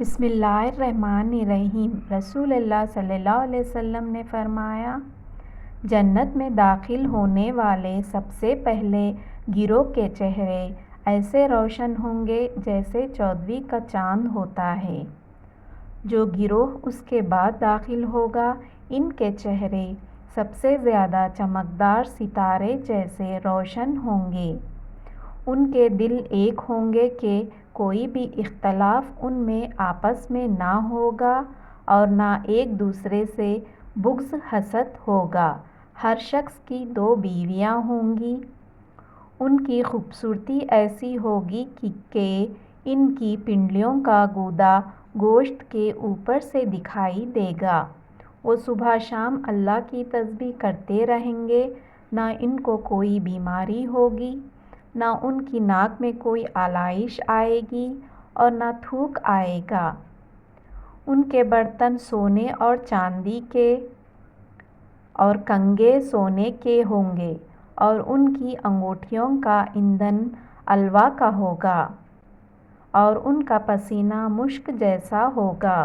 بسم اللہ الرحمن الرحیم۔ رسول اللہ صلی اللہ علیہ وسلم نے فرمایا، جنت میں داخل ہونے والے سب سے پہلے گروہ کے چہرے ایسے روشن ہوں گے جیسے چودھویں کا چاند ہوتا ہے۔ جو گروہ اس کے بعد داخل ہوگا، ان کے چہرے سب سے زیادہ چمکدار ستارے جیسے روشن ہوں گے۔ ان کے دل ایک ہوں گے کہ کوئی بھی اختلاف ان میں آپس میں نہ ہوگا اور نہ ایک دوسرے سے بغض حسد ہوگا۔ ہر شخص کی 2 بیویاں ہوں گی۔ ان کی خوبصورتی ایسی ہوگی کہ ان کی پنڈلیوں کا گودا گوشت کے اوپر سے دکھائی دے گا۔ وہ صبح شام اللہ کی تسبیح کرتے رہیں گے۔ نہ ان کو کوئی بیماری ہوگی، نہ ان کی ناک میں کوئی آلائش آئے گی اور نہ تھوک آئے گا۔ ان کے برتن سونے اور چاندی کے اور کنگھے سونے کے ہوں گے اور ان کی انگوٹھیوں کا ایندھن الوا کا ہوگا اور ان کا پسینہ مشک جیسا ہوگا۔